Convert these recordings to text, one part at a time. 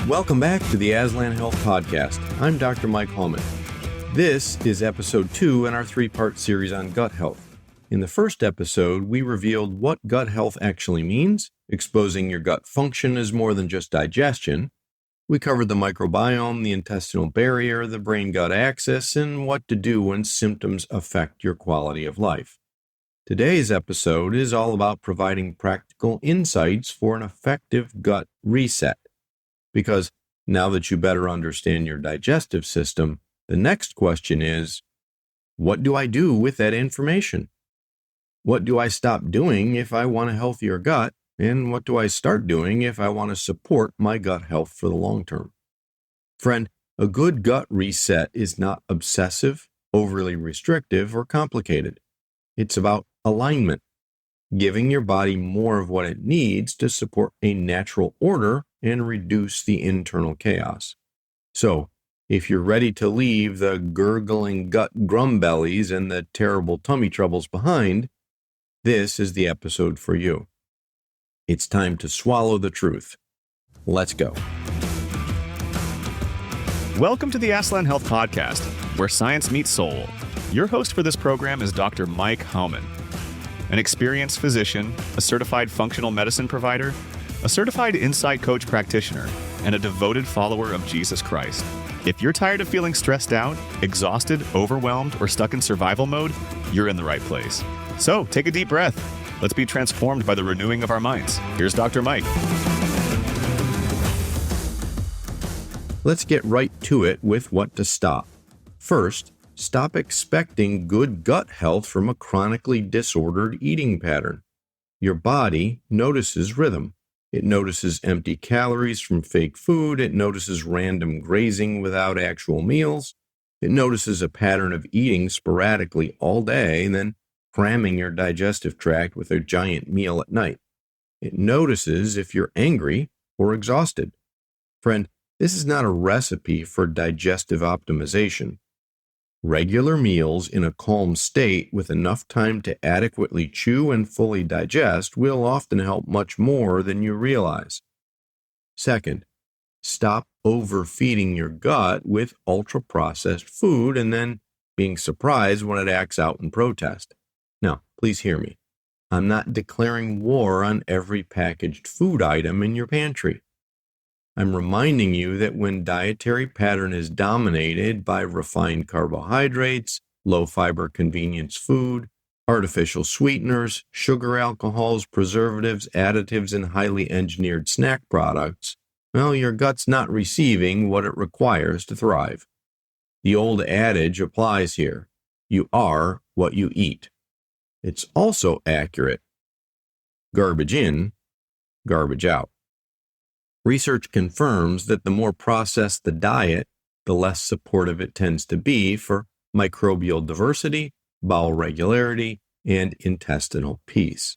Welcome back to the Aslan Health Podcast. I'm Dr. Mike Hauman. This is episode 2 in our 3-part series on gut health. In the first episode, we revealed what gut health actually means, exposing your gut function as more than just digestion. We covered the microbiome, the intestinal barrier, the brain-gut axis, and what to do when symptoms affect your quality of life. Today's episode is all about providing practical insights for an effective gut reset. Because now that you better understand your digestive system, the next question is, what do I do with that information? What do I stop doing if I want a healthier gut? And what do I start doing if I want to support my gut health for the long term? Friend, a good gut reset is not obsessive, overly restrictive, or complicated. It's about alignment, giving your body more of what it needs to support a natural order and reduce the internal chaos. So, if you're ready to leave the gurgling gut grumbellies and the terrible tummy troubles behind, this is the episode for you. It's time to swallow the truth. Let's go. Welcome to the Aslan Health Podcast, where science meets soul. Your host for this program is Dr. Mike Hauman, an experienced physician, a certified functional medicine provider, a certified insight coach practitioner, and a devoted follower of Jesus Christ. If you're tired of feeling stressed out, exhausted, overwhelmed, or stuck in survival mode, you're in the right place. So take a deep breath. Let's be transformed by the renewing of our minds. Here's Dr. Mike. Let's get right to it with what to stop. First, stop expecting good gut health from a chronically disordered eating pattern. Your body notices rhythm. It notices empty calories from fake food. It notices random grazing without actual meals. It notices a pattern of eating sporadically all day and then cramming your digestive tract with a giant meal at night. It notices if you're angry or exhausted. Friend, this is not a recipe for digestive optimization. Regular meals in a calm state with enough time to adequately chew and fully digest will often help much more than you realize. Second, stop overfeeding your gut with ultra-processed food and then being surprised when it acts out in protest. Now, please hear me. I'm not declaring war on every packaged food item in your pantry. I'm reminding you that when dietary pattern is dominated by refined carbohydrates, low-fiber convenience food, artificial sweeteners, sugar alcohols, preservatives, additives, and highly engineered snack products, well, your gut's not receiving what it requires to thrive. The old adage applies here. You are what you eat. It's also accurate. Garbage in, garbage out. Research confirms that the more processed the diet, the less supportive it tends to be for microbial diversity, bowel regularity, and intestinal peace.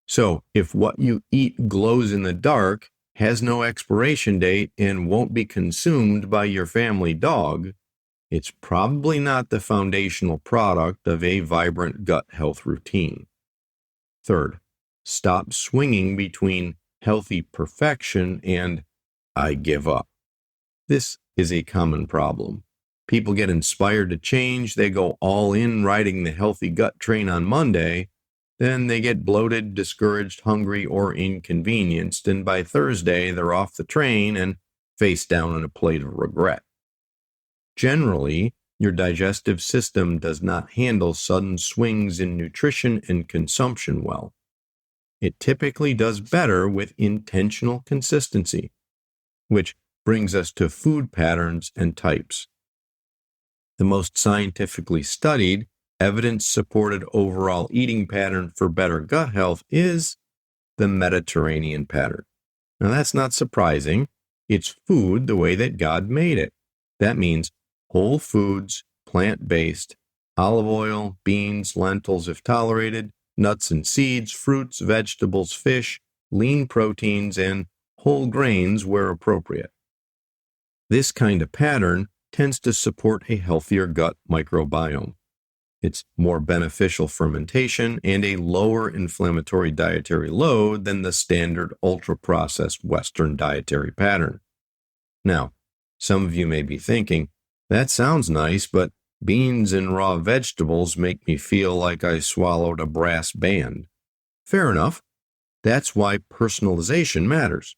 So, if what you eat glows in the dark, has no expiration date, and won't be consumed by your family dog, it's probably not the foundational product of a vibrant gut health routine. Third, stop swinging between healthy perfection and I give up. This is a common problem. People get inspired to change, they go all in riding the healthy gut train on Monday, then they get bloated, discouraged, hungry, or inconvenienced, and by Thursday they're off the train and face down on a plate of regret. Generally, your digestive system does not handle sudden swings in nutrition and consumption well. It typically does better with intentional consistency, which brings us to food patterns and types. The most scientifically studied, evidence-supported overall eating pattern for better gut health is the Mediterranean pattern. Now that's not surprising. It's food the way that God made it. That means whole foods, plant-based, olive oil, beans, lentils if tolerated, nuts and seeds, fruits, vegetables, fish, lean proteins, and whole grains where appropriate. This kind of pattern tends to support a healthier gut microbiome. It's more beneficial fermentation and a lower inflammatory dietary load than the standard ultra-processed Western dietary pattern. Now, some of you may be thinking, that sounds nice, but beans and raw vegetables make me feel like I swallowed a brass band. Fair enough. That's why personalization matters.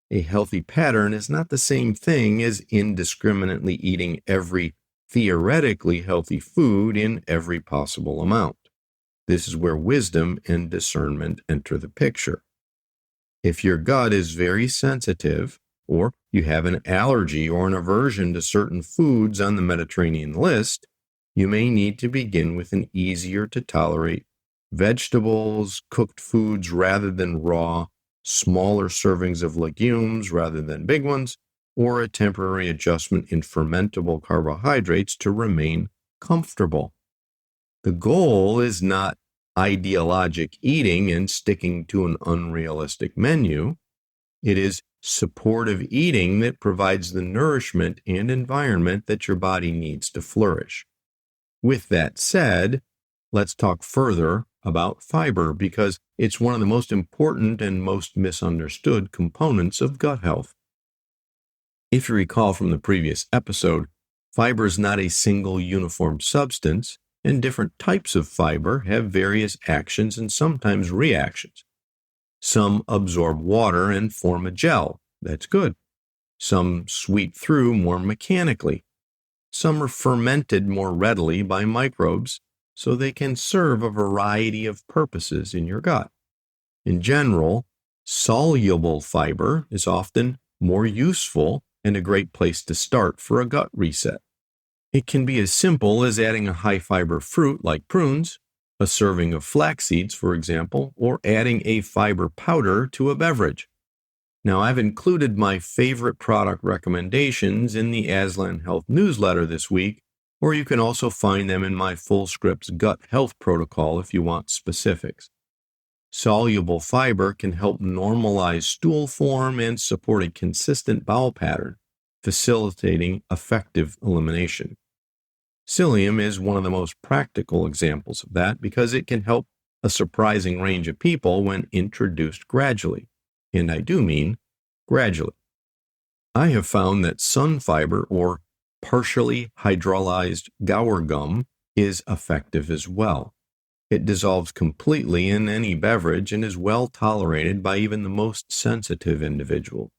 A healthy pattern is not the same thing as indiscriminately eating every theoretically healthy food in every possible amount. This is where wisdom and discernment enter the picture. If your gut is very sensitive, or you have an allergy or an aversion to certain foods on the Mediterranean list, you may need to begin with an easier to tolerate vegetables, cooked foods rather than raw, smaller servings of legumes rather than big ones, or a temporary adjustment in fermentable carbohydrates to remain comfortable. The goal is not ideologic eating and sticking to an unrealistic menu. It is supportive eating that provides the nourishment and environment that your body needs to flourish. With that said, let's talk further about fiber because it's one of the most important and most misunderstood components of gut health. If you recall from the previous episode, fiber is not a single uniform substance, and different types of fiber have various actions and sometimes reactions. Some absorb water and form a gel. That's good. Some sweep through more mechanically. Some are fermented more readily by microbes, so they can serve a variety of purposes in your gut. In general, soluble fiber is often more useful and a great place to start for a gut reset. It can be as simple as adding a high-fiber fruit like prunes, a serving of flax seeds, for example, or adding a fiber powder to a beverage. Now, I've included my favorite product recommendations in the Aslan Health newsletter this week, or you can also find them in my Full Scripts Gut Health Protocol if you want specifics. Soluble fiber can help normalize stool form and support a consistent bowel pattern, facilitating effective elimination. Psyllium is one of the most practical examples of that because it can help a surprising range of people when introduced gradually. And I do mean gradually. I have found that sun fiber or partially hydrolyzed Gower gum is effective as well. It dissolves completely in any beverage and is well tolerated by even the most sensitive individual.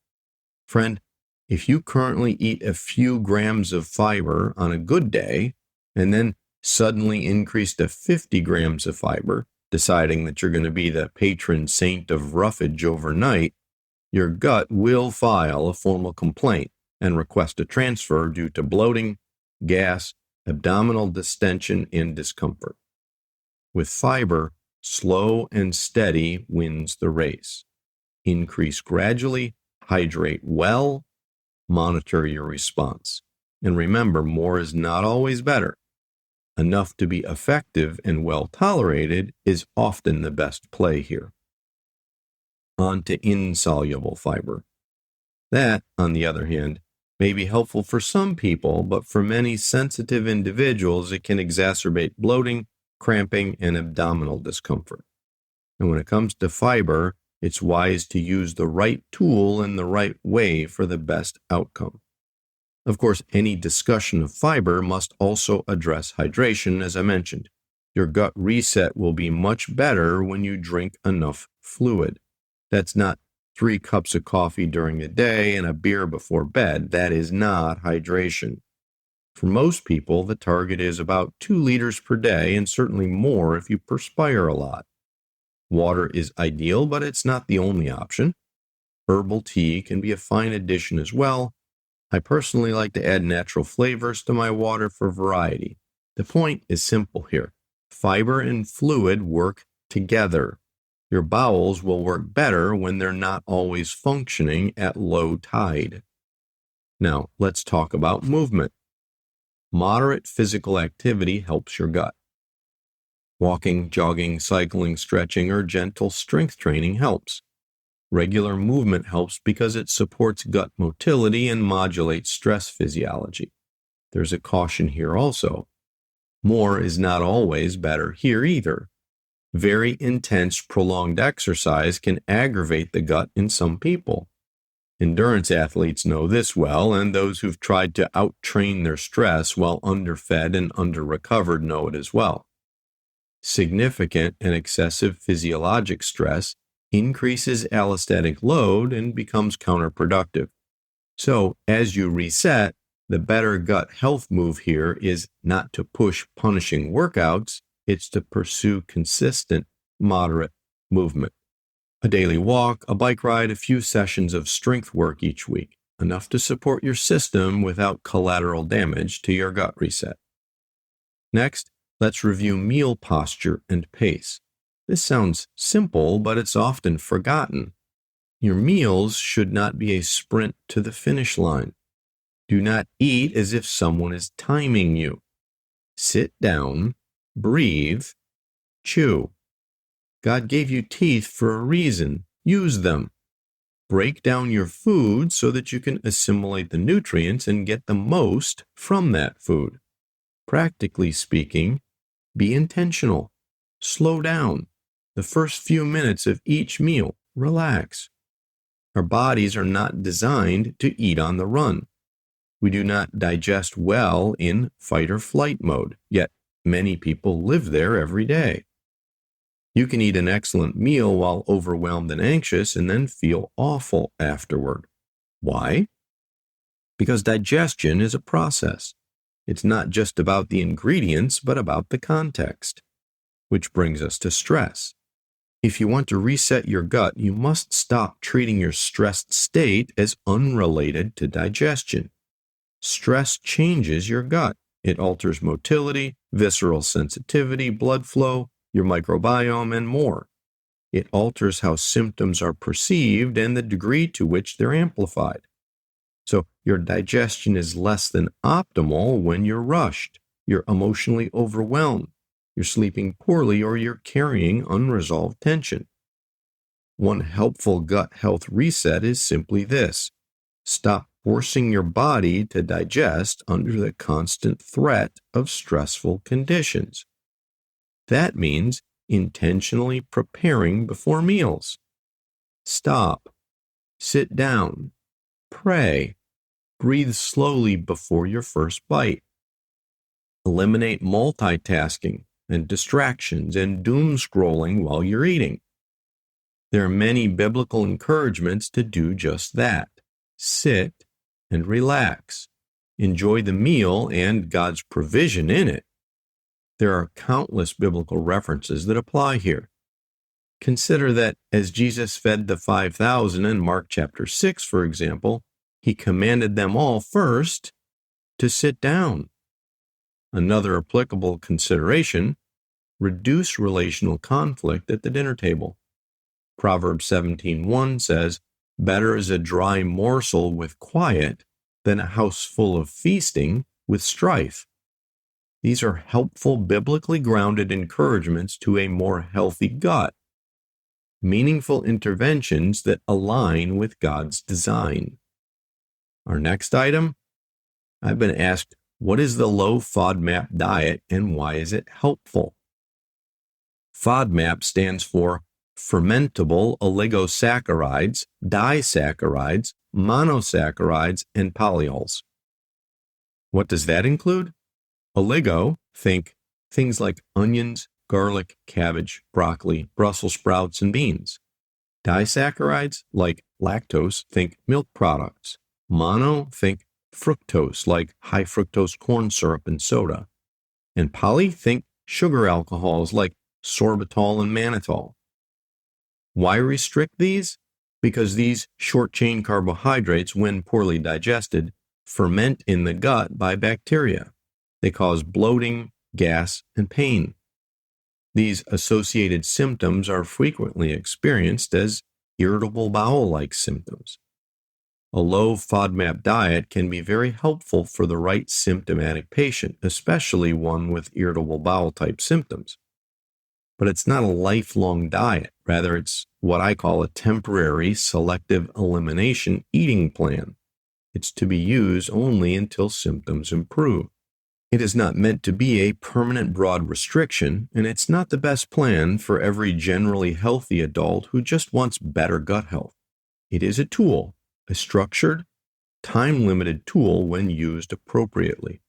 Friend, if you currently eat a few grams of fiber on a good day and then suddenly increase to 50 grams of fiber, deciding that you're going to be the patron saint of roughage overnight, your gut will file a formal complaint and request a transfer due to bloating, gas, abdominal distension, and discomfort. With fiber, slow and steady wins the race. Increase gradually, hydrate well, monitor your response. And remember, more is not always better. Enough to be effective and well tolerated is often the best play here. On to insoluble fiber. That, on the other hand, may be helpful for some people, but for many sensitive individuals, it can exacerbate bloating, cramping, and abdominal discomfort. And when it comes to fiber, it's wise to use the right tool in the right way for the best outcome. Of course, any discussion of fiber must also address hydration, as I mentioned. Your gut reset will be much better when you drink enough fluid. That's not 3 cups of coffee during the day and a beer before bed. That is not hydration. For most people, the target is about 2 liters per day and certainly more if you perspire a lot. Water is ideal, but it's not the only option. Herbal tea can be a fine addition as well. I personally like to add natural flavors to my water for variety. The point is simple here. Fiber and fluid work together. Your bowels will work better when they're not always functioning at low tide. Now, let's talk about movement. Moderate physical activity helps your gut. Walking, jogging, cycling, stretching, or gentle strength training helps. Regular movement helps because it supports gut motility and modulates stress physiology. There's a caution here also. More is not always better here either. Very intense, prolonged exercise can aggravate the gut in some people. Endurance athletes know this well, and those who've tried to out-train their stress while underfed and under-recovered know it as well. Significant and excessive physiologic stress increases allostatic load and becomes counterproductive. So, as you reset, the better gut health move here is not to push punishing workouts, it's to pursue consistent, moderate movement. A daily walk, a bike ride, a few sessions of strength work each week, enough to support your system without collateral damage to your gut reset. Next, let's review meal posture and pace. This sounds simple, but it's often forgotten. Your meals should not be a sprint to the finish line. Do not eat as if someone is timing you. Sit down, breathe, chew. God gave you teeth for a reason. Use them. Break down your food so that you can assimilate the nutrients and get the most from that food. Practically speaking, be intentional. Slow down. The first few minutes of each meal, relax. Our bodies are not designed to eat on the run. We do not digest well in fight or flight mode, yet many people live there every day. You can eat an excellent meal while overwhelmed and anxious and then feel awful afterward. Why? Because digestion is a process. It's not just about the ingredients, but about the context. Which brings us to stress. If you want to reset your gut, you must stop treating your stressed state as unrelated to digestion. Stress changes your gut. It alters motility, visceral sensitivity, blood flow, your microbiome, and more. It alters how symptoms are perceived and the degree to which they're amplified. So your digestion is less than optimal when you're rushed, you're emotionally overwhelmed, you're sleeping poorly, or you're carrying unresolved tension. One helpful gut health reset is simply this: stop forcing your body to digest under the constant threat of stressful conditions. That means intentionally preparing before meals. Stop, sit down, pray, breathe slowly before your first bite. Eliminate multitasking and distractions and doom scrolling while you're eating. There are many biblical encouragements to do just that. Sit and relax. Enjoy the meal and God's provision in it. There are countless biblical references that apply here. Consider that as Jesus fed the 5,000 in Mark chapter 6, for example, he commanded them all first to sit down. Another applicable consideration: reduce relational conflict at the dinner table. Proverbs 17:1 says, "Better is a dry morsel with quiet than a house full of feasting with strife." These are helpful, biblically grounded encouragements to a more healthy gut, meaningful interventions that align with God's design. Our next item: I've been asked, what is the low FODMAP diet and why is it helpful? FODMAP stands for fermentable oligosaccharides, disaccharides, monosaccharides, and polyols. What does that include? Oligo, think things like onions, garlic, cabbage, broccoli, Brussels sprouts, and beans. Disaccharides, like lactose, think milk products. Mono, think fructose, like high fructose corn syrup and soda. And poly, think sugar alcohols like sorbitol and mannitol. Why restrict these? Because these short-chain carbohydrates, when poorly digested, ferment in the gut by bacteria. They cause bloating, gas, and pain. These associated symptoms are frequently experienced as irritable bowel-like symptoms. A low FODMAP diet can be very helpful for the right symptomatic patient, especially one with irritable bowel-type symptoms. But it's not a lifelong diet. Rather, it's what I call a temporary selective elimination eating plan. It's to be used only until symptoms improve. It is not meant to be a permanent broad restriction, and it's not the best plan for every generally healthy adult who just wants better gut health. It is a tool, a structured, time-limited tool when used appropriately.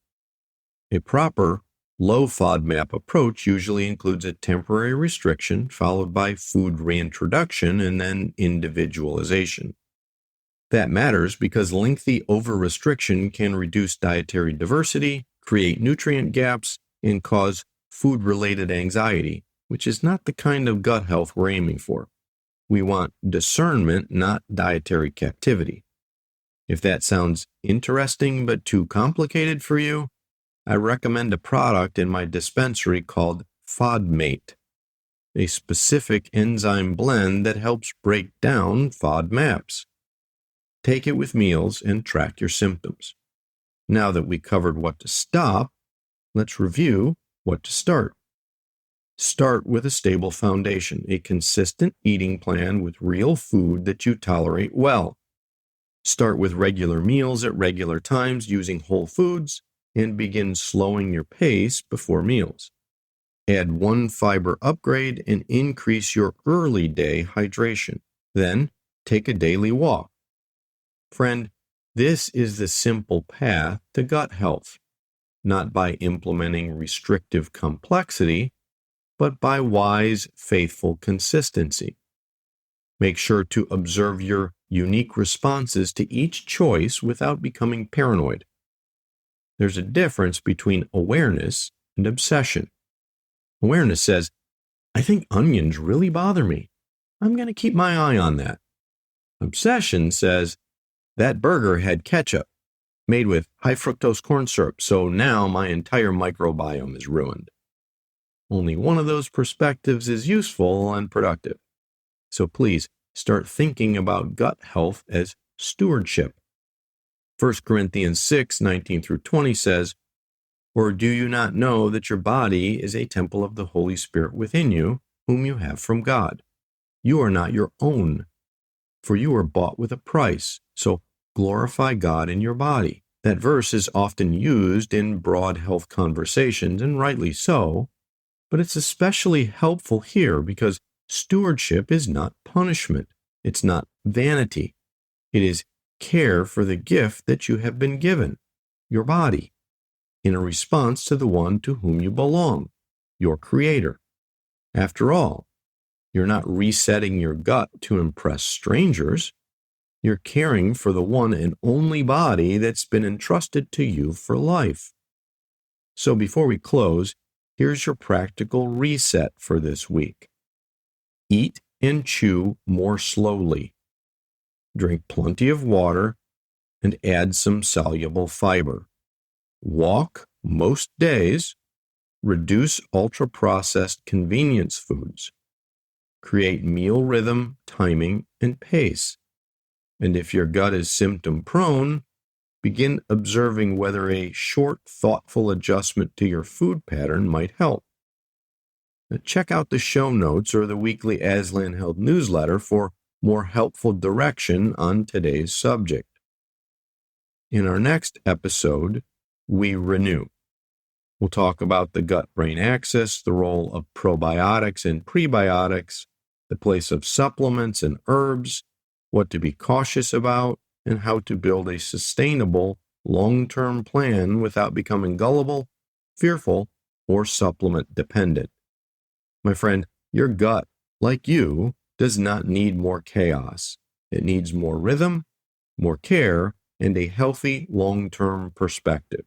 A proper, low FODMAP approach usually includes a temporary restriction followed by food reintroduction and then individualization. That matters because lengthy over-restriction can reduce dietary diversity, create nutrient gaps, and cause food-related anxiety, which is not the kind of gut health we're aiming for. We want discernment, not dietary captivity. If that sounds interesting but too complicated for you, I recommend a product in my dispensary called FODMAP, a specific enzyme blend that helps break down FODMAPs. Take it with meals and track your symptoms. Now that we covered what to stop, let's review what to start. Start with a stable foundation, a consistent eating plan with real food that you tolerate well. Start with regular meals at regular times using whole foods and begin slowing your pace before meals. Add one fiber upgrade and increase your early day hydration. Then take a daily walk. Friend, this is the simple path to gut health, not by implementing restrictive complexity, but by wise, faithful consistency. Make sure to observe your unique responses to each choice without becoming paranoid. There's a difference between awareness and obsession. Awareness says, I think onions really bother me. I'm going to keep my eye on that. Obsession says, that burger had ketchup made with high fructose corn syrup, so now my entire microbiome is ruined. Only one of those perspectives is useful and productive. So please start thinking about gut health as stewardship. 1 Corinthians 6:19-20 says, Or do you not know that your body is a temple of the Holy Spirit within you, whom you have from God? You are not your own, for you were bought with a price, so glorify God in your body. That verse is often used in broad health conversations, and rightly so, but it's especially helpful here because stewardship is not punishment. It's not vanity. It is care for the gift that you have been given, your body, in a response to the one to whom you belong, your Creator. After all, you're not resetting your gut to impress strangers. You're caring for the one and only body that's been entrusted to you for life. So before we close, here's your practical reset for this week. Eat and chew more slowly. Drink plenty of water and add some soluble fiber. Walk most days. Reduce ultra-processed convenience foods. Create meal rhythm, timing, and pace. And if your gut is symptom-prone, begin observing whether a short, thoughtful adjustment to your food pattern might help. Now, check out the show notes or the weekly Aslan Health newsletter for more helpful direction on today's subject. In our next episode, we renew. We'll talk about the gut-brain axis, the role of probiotics and prebiotics, the place of supplements and herbs, what to be cautious about, and how to build a sustainable, long-term plan without becoming gullible, fearful, or supplement-dependent. My friend, your gut, like you, does not need more chaos. It needs more rhythm, more care, and a healthy long-term perspective.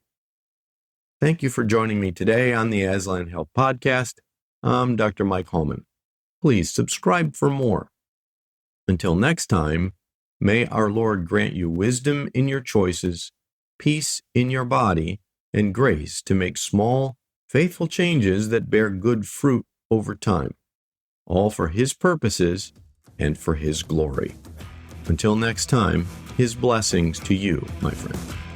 Thank you for joining me today on the Aslan Health Podcast. I'm Dr. Mike Hauman. Please subscribe for more. Until next time, may our Lord grant you wisdom in your choices, peace in your body, and grace to make small, faithful changes that bear good fruit over time, all for His purposes and for His glory. Until next time, His blessings to you, my friend.